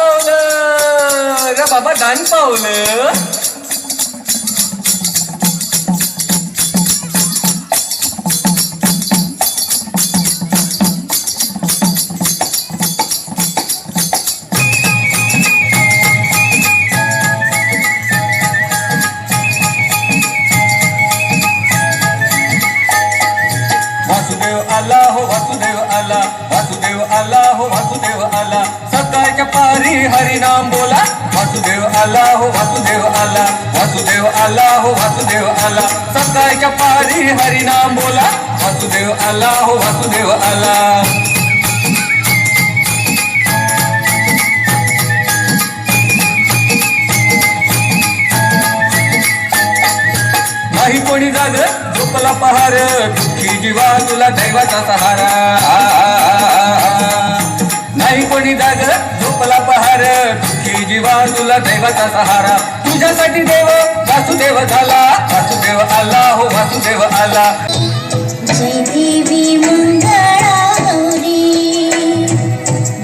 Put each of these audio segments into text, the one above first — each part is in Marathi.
पावलं रे बाबा, दान पावलं. वासुदेव आला हो वासुदेव आला, वासुदेव आला हो वासुदेव आला, सकाळच्या पारी हरिनाम बोला. वासुदेव आला हो वासुदेव आला, वासुदेव आला हो वासुदेव आला, सकाळच्या पारी हरिनाम बोला. वासुदेव आला हो वासुदेव आला. नाही कोणी जाग झोपला पहार, दुःखी जीवा तुला दैवाचा सहारा. नाही कोणी जाग झोपला पहार, दुःखी जीवा तुला दैवाचा सहारा. तुझ्यासाठी देव वासुदेव झाला, वासुदेव आला हो वासुदेव आला. जय देवी मंगळा गौरी,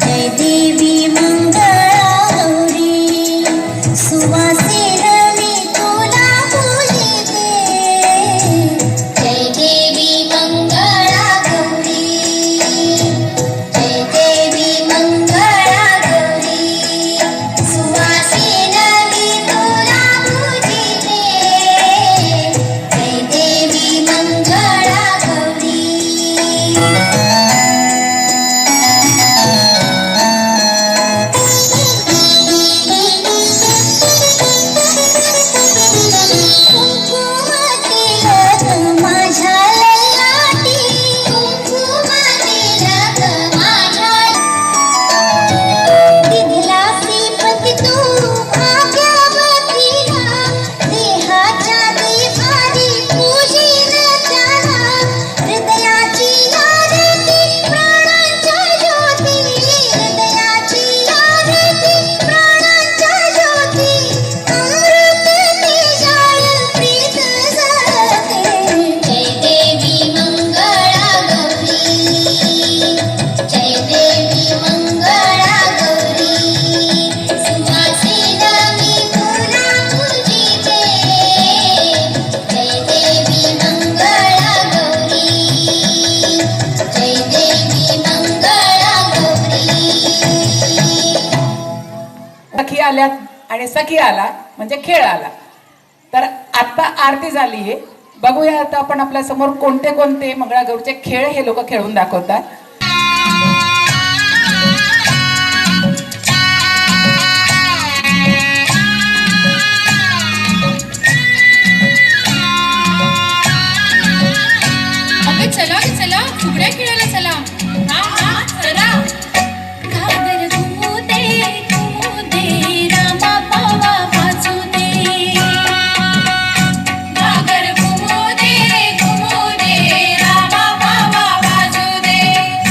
जय देवी मंगळा गौरी, सुवासिनी आल्यात आणि सखी आला म्हणजे खेळ आला. तर आता आरती झाली आहे. बघूया आता आपण आपल्या समोर कोणते कोणते मंगळागौरीचे खेळ हे लोक खेळून दाखवतात. अगं चला चला, फुगड्या खेळायला चला. हा हा चला. जय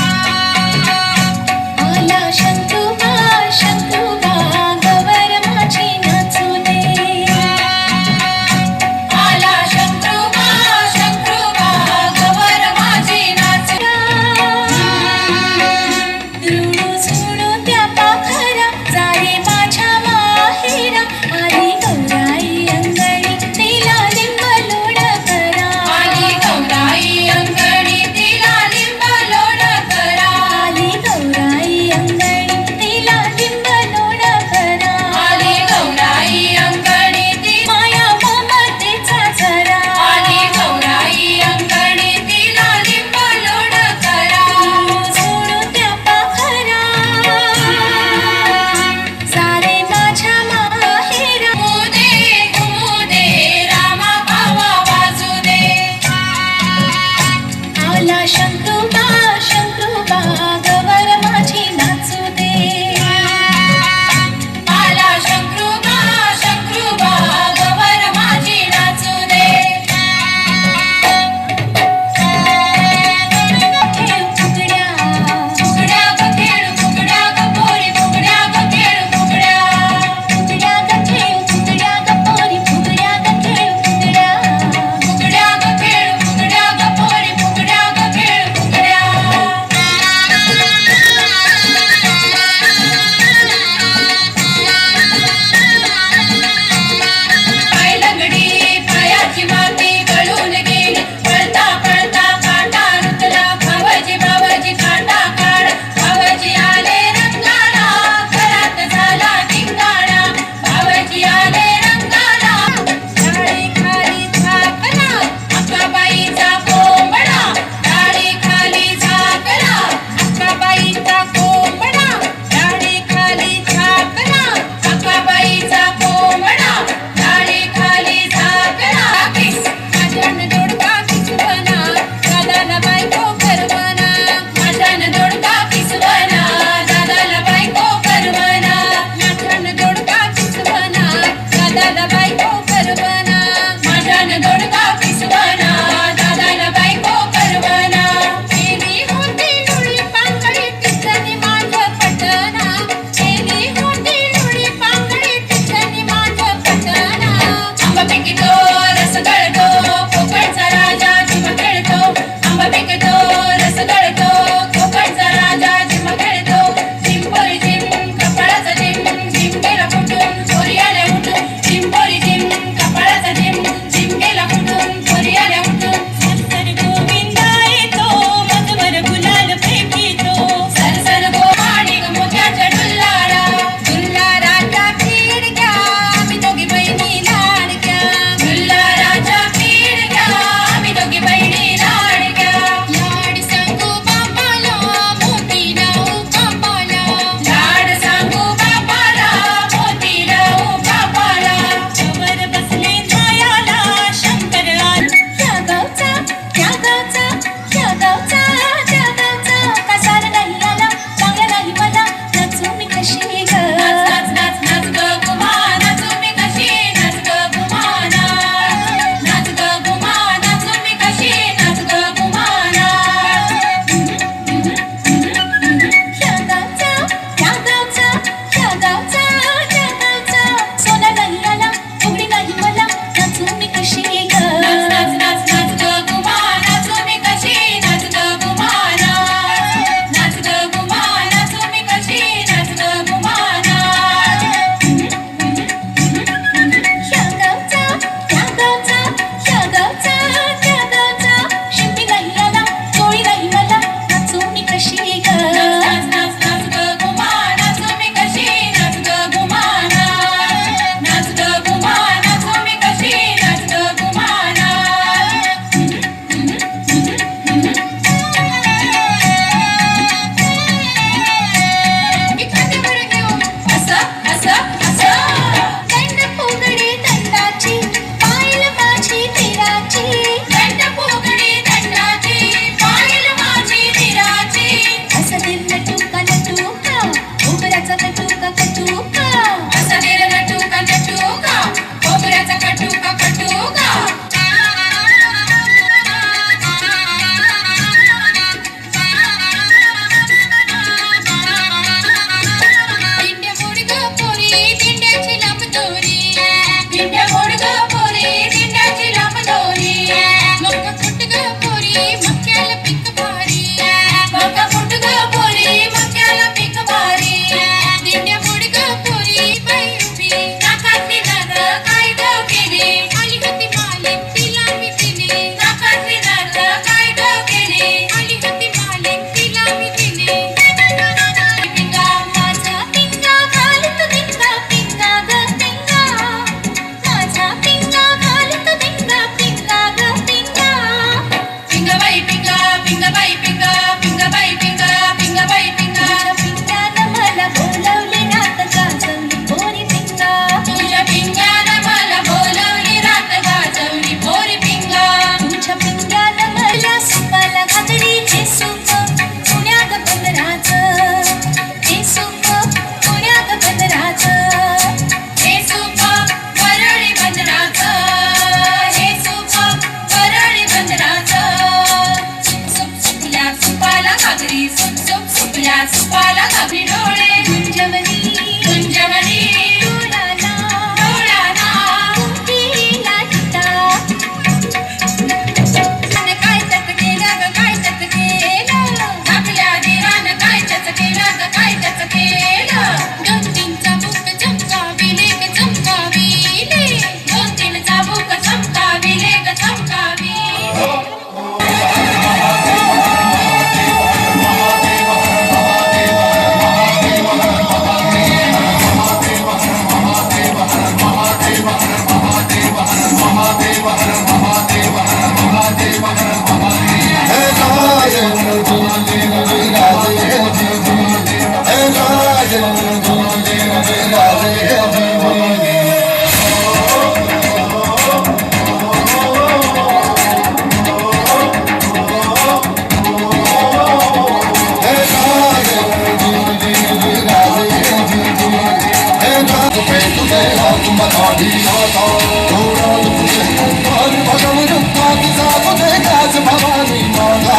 आदिनाथा गौराल तुझे हरी भगवून पात जाऊ दे काज भवानी माता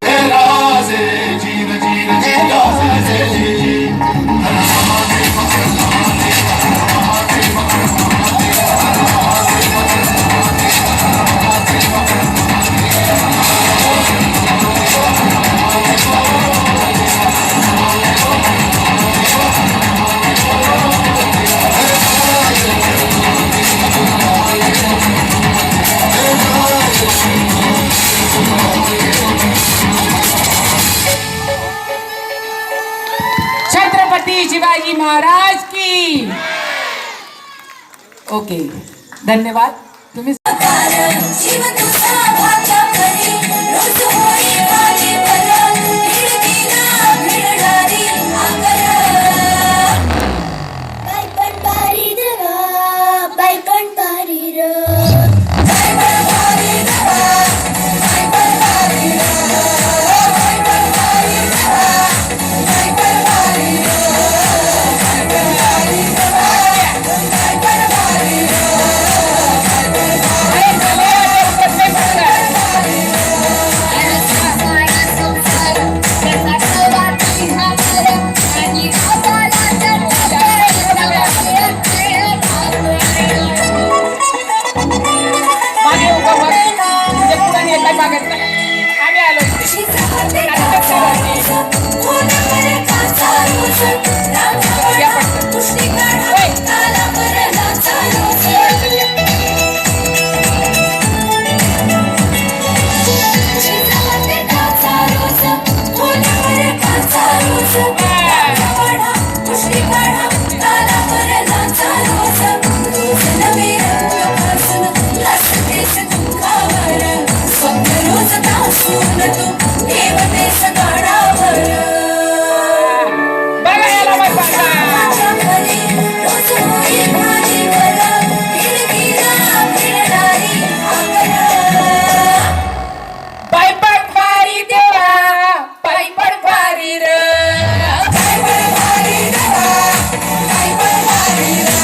हे राजे जीर जीर जीर राजे जी छत्रपती शिवाजी महाराज की. ओके, धन्यवाद. तुम्ही शिव तुझा भाग्य करे रोज होई माझी भलं खिडकीला भिडणारी आगर बाई पण भारी देवा बाई पण भारी र बाई पण भारी देवा बाई पण भारी र बाई पण भारी देवा बाई पण भारी र बाई पण भारी देवा बाई पण भारी र मागे उभा व्हा. म्हणजे पुढे येता मागत आम्ही आलो बघा याला मग बघा. बाई पण भारी देवा बाई पण भारी र बाई पण भारी देवा बाई पण भारी र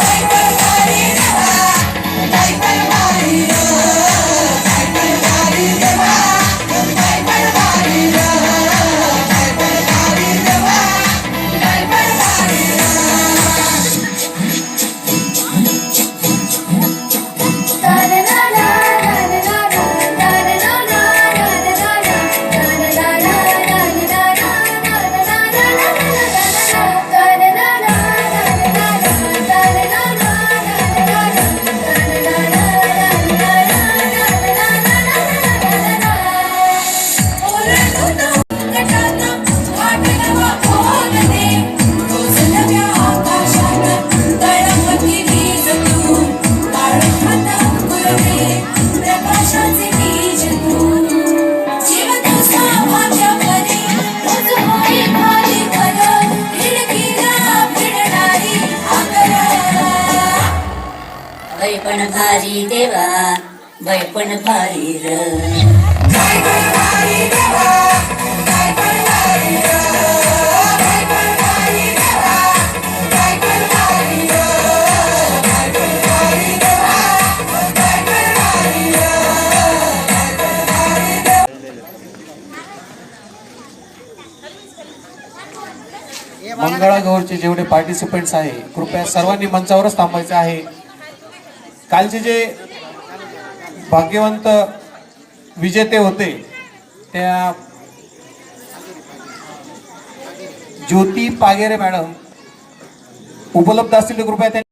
बाई पण भारी देवा बाई पण भारी र बाई पण भारी देवा बाई पण भारी र बाई पण भारी देवा बाई पण भारी र. बाई पण भारी देवा बाई पण भारी र बाई पण भारी देवा बाई पण भारी र बाई पण भारी देवा बाई पण भारी र बाई पण भारी देवा बाई पण भारी र बाई पण भारी देवा. मंगळागौरचे जेवढे पार्टिसिपेंट्स आहे कृपया सर्वांनी मंचावरच थांबायचे आहे. कालचे जे भाग्यवंत विजेते होते त्या ज्योती पागेरे मॅडम उपलब्ध असतील तर कृपया